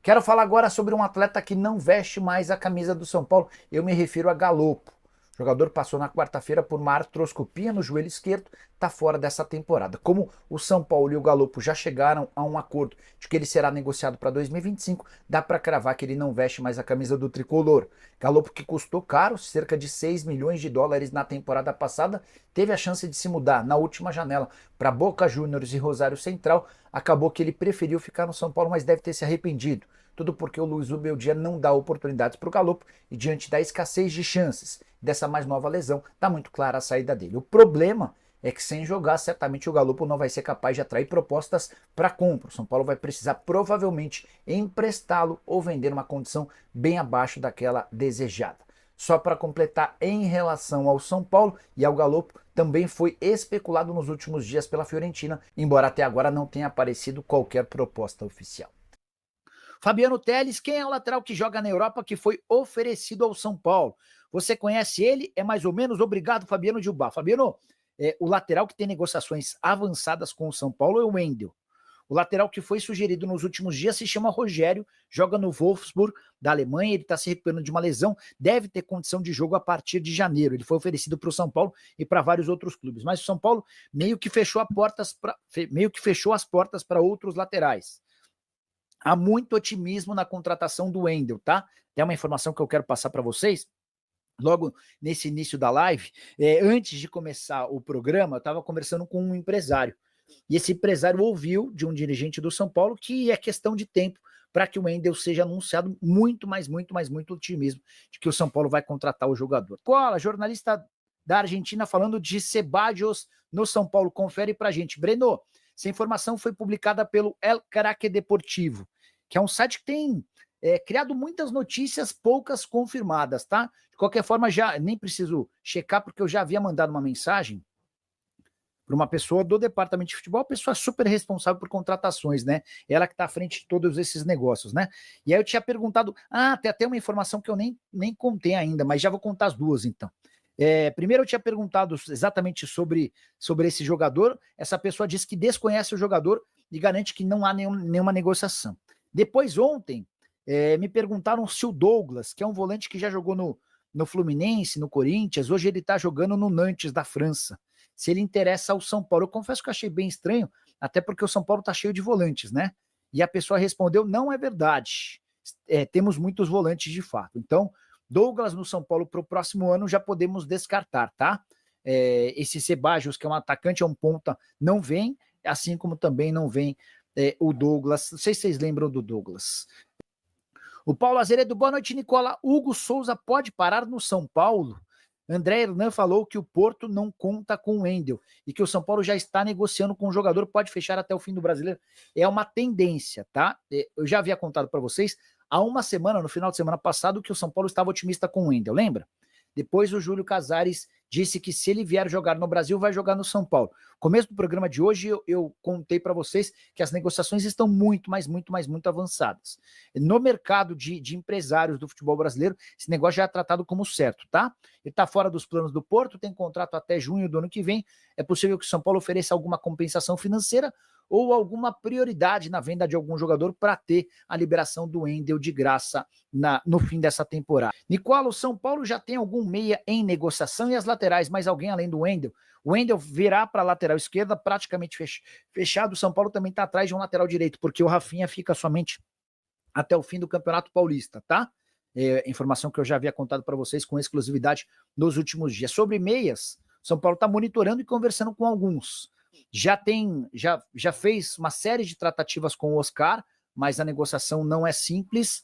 Quero falar agora sobre um atleta que não veste mais a camisa do São Paulo. Eu me refiro a Galopo. O jogador passou na quarta-feira por uma artroscopia no joelho esquerdo, está fora dessa temporada. Como o São Paulo e o Galopo já chegaram a um acordo de que ele será negociado para 2025, dá para cravar que ele não veste mais a camisa do tricolor. Galopo, que custou caro, cerca de 6 milhões de dólares na temporada passada, teve a chance de se mudar na última janela para Boca Juniors e Rosário Central. Acabou que ele preferiu ficar no São Paulo, mas deve ter se arrependido. Tudo porque o Luiz Ubeldia não dá oportunidades para o Galopo e diante da escassez de chances dessa mais nova lesão, está muito clara a saída dele. O problema é que sem jogar, certamente o Galopo não vai ser capaz de atrair propostas para compra. O São Paulo vai precisar provavelmente emprestá-lo ou vender uma condição bem abaixo daquela desejada. Só para completar, em relação ao São Paulo e ao Galopo, também foi especulado nos últimos dias pela Fiorentina, embora até agora não tenha aparecido qualquer proposta oficial. Fabiano Telles, quem é o lateral que joga na Europa que foi oferecido ao São Paulo? Você conhece ele? É mais ou menos? Obrigado, Fabiano Gilbar. Fabiano, o lateral que tem negociações avançadas com o São Paulo é o Wendel. O lateral que foi sugerido nos últimos dias se chama Rogério, joga no Wolfsburg da Alemanha, ele está se recuperando de uma lesão, deve ter condição de jogo a partir de janeiro. Ele foi oferecido para o São Paulo e para vários outros clubes, mas o São Paulo meio que fechou as portas para outros laterais. Há muito otimismo na contratação do Wendel, tá? Tem uma informação que eu quero passar para vocês. Logo nesse início da live, antes de começar o programa, eu estava conversando com um empresário. E esse empresário ouviu de um dirigente do São Paulo que é questão de tempo para que o Wendel seja anunciado. Muito otimismo de que o São Paulo vai contratar o jogador. Cola, jornalista da Argentina, falando de Ceballos no São Paulo. Confere para a gente. Breno, essa informação foi publicada pelo El Caraque Deportivo, que é um site que tem criado muitas notícias, poucas confirmadas, tá? De qualquer forma, já nem preciso checar, porque eu já havia mandado uma mensagem para uma pessoa do departamento de futebol, pessoa super responsável por contratações, né? Ela que está à frente de todos esses negócios, né? E aí eu tinha perguntado, tem até uma informação que eu nem contei ainda, mas já vou contar as duas, então. Primeiro eu tinha perguntado exatamente sobre esse jogador, essa pessoa disse que desconhece o jogador e garante que não há nenhuma negociação. Depois, ontem, me perguntaram se o Douglas, que é um volante que já jogou no Fluminense, no Corinthians, hoje ele está jogando no Nantes da França, se ele interessa ao São Paulo. Eu confesso que eu achei bem estranho, até porque o São Paulo está cheio de volantes, né? E a pessoa respondeu, não é verdade, temos muitos volantes de fato. Então, Douglas no São Paulo para o próximo ano já podemos descartar, tá? Esse Ceballos, que é um atacante, é um ponta, não vem, assim como também não vem o Douglas. Não sei se vocês lembram do Douglas. O Paulo Azeredo, boa noite, Nicola. Hugo Souza pode parar no São Paulo? André Hernan falou que o Porto não conta com o Wendel e que o São Paulo já está negociando com o jogador, pode fechar até o fim do Brasileiro. É uma tendência, tá? Eu já havia contado para vocês há uma semana, no final de semana passado, que o São Paulo estava otimista com o Wendel, lembra? Depois o Júlio Casares disse que se ele vier jogar no Brasil, vai jogar no São Paulo. Começo do programa de hoje, eu contei para vocês que as negociações estão muito avançadas. No mercado de empresários do futebol brasileiro, esse negócio já é tratado como certo, tá? Ele está fora dos planos do Porto, tem contrato até junho do ano que vem. É possível que o São Paulo ofereça alguma compensação financeira ou alguma prioridade na venda de algum jogador para ter a liberação do Wendel de graça no fim dessa temporada. Nicola, o São Paulo já tem algum meia em negociação e as laterais, mas alguém além do Wendel? O Wendel virá para a lateral esquerda praticamente fechado. O São Paulo também está atrás de um lateral direito, porque o Rafinha fica somente até o fim do Campeonato Paulista, tá? Informação que eu já havia contado para vocês com exclusividade nos últimos dias. Sobre meias, São Paulo está monitorando e conversando com alguns. Já fez uma série de tratativas com o Oscar, mas a negociação não é simples.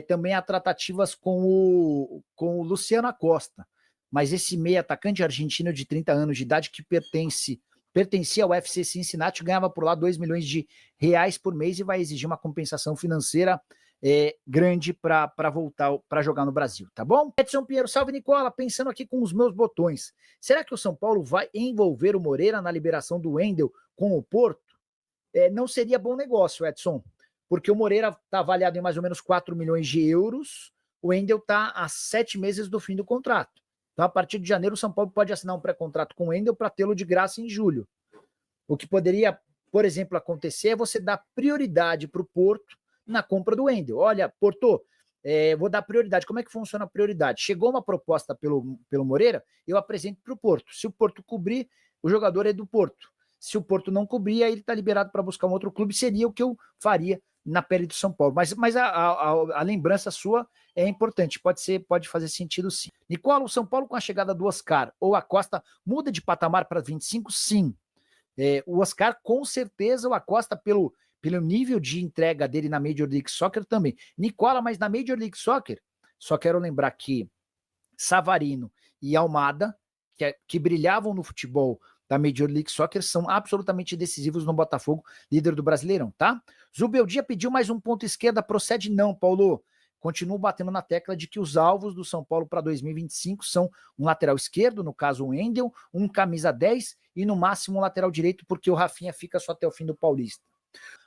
Também há tratativas com o Luciano Acosta, mas esse meia atacante argentino de 30 anos de idade que pertencia ao FC Cincinnati, ganhava por lá 2 milhões de reais por mês e vai exigir uma compensação financeira grande para voltar para jogar no Brasil, tá bom? Edson Pinheiro, salve Nicola, pensando aqui com os meus botões, será que o São Paulo vai envolver o Moreira na liberação do Wendel com o Porto? Não seria bom negócio, Edson, porque o Moreira está avaliado em mais ou menos 4 milhões de euros, o Wendel está a 7 meses do fim do contrato. Então, a partir de janeiro, o São Paulo pode assinar um pré-contrato com o Wendel para tê-lo de graça em julho. O que poderia, por exemplo, acontecer é você dar prioridade para o Porto na compra do Wendel. Olha, Porto, vou dar prioridade. Como é que funciona a prioridade? Chegou uma proposta pelo Moreira, eu apresento para o Porto. Se o Porto cobrir, o jogador é do Porto. Se o Porto não cobrir, aí ele está liberado para buscar um outro clube. Seria o que eu faria na pele do São Paulo. Mas a lembrança sua é importante. Pode fazer sentido, sim. Nicola, o São Paulo, com a chegada do Oscar ou a Costa, muda de patamar para 25? Sim. O Oscar, com certeza, o Acosta, pelo nível de entrega dele na Major League Soccer também. Nicola, mas na Major League Soccer, só quero lembrar que Savarino e Almada, que brilhavam no futebol da Major League Soccer, são absolutamente decisivos no Botafogo, líder do Brasileirão, tá? Zubeldia pediu mais um ponto esquerda, procede não, Paulo. Continuo batendo na tecla de que os alvos do São Paulo para 2025 são um lateral esquerdo, no caso o Wendel, um camisa 10 e no máximo um lateral direito, porque o Rafinha fica só até o fim do Paulista.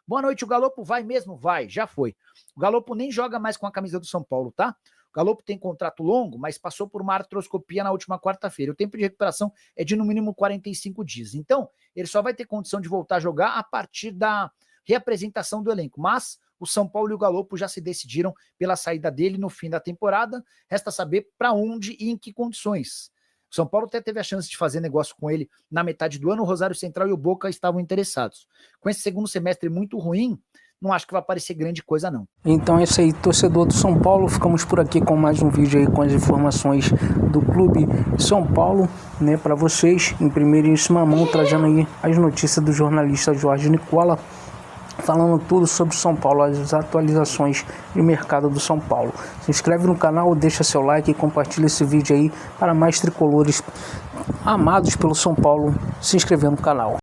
Boa noite, o Galopo vai mesmo? Vai, já foi. O Galopo nem joga mais com a camisa do São Paulo, tá? O Galopo tem contrato longo, mas passou por uma artroscopia na última quarta-feira. O tempo de recuperação é de no mínimo 45 dias. Então, ele só vai ter condição de voltar a jogar a partir da reapresentação do elenco. Mas o São Paulo e o Galopo já se decidiram pela saída dele no fim da temporada. Resta saber para onde e em que condições. O São Paulo até teve a chance de fazer negócio com ele na metade do ano. O Rosário Central e o Boca estavam interessados. Com esse segundo semestre muito ruim, não acho que vai aparecer grande coisa, não. Então é isso aí, torcedor do São Paulo. Ficamos por aqui com mais um vídeo aí com as informações do Clube São Paulo, né, para vocês, em primeiríssima mão, trazendo aí as notícias do jornalista Jorge Nicola, falando tudo sobre o São Paulo, as atualizações de mercado do São Paulo. Se inscreve no canal, deixa seu like e compartilha esse vídeo aí para mais tricolores amados pelo São Paulo se inscrever no canal.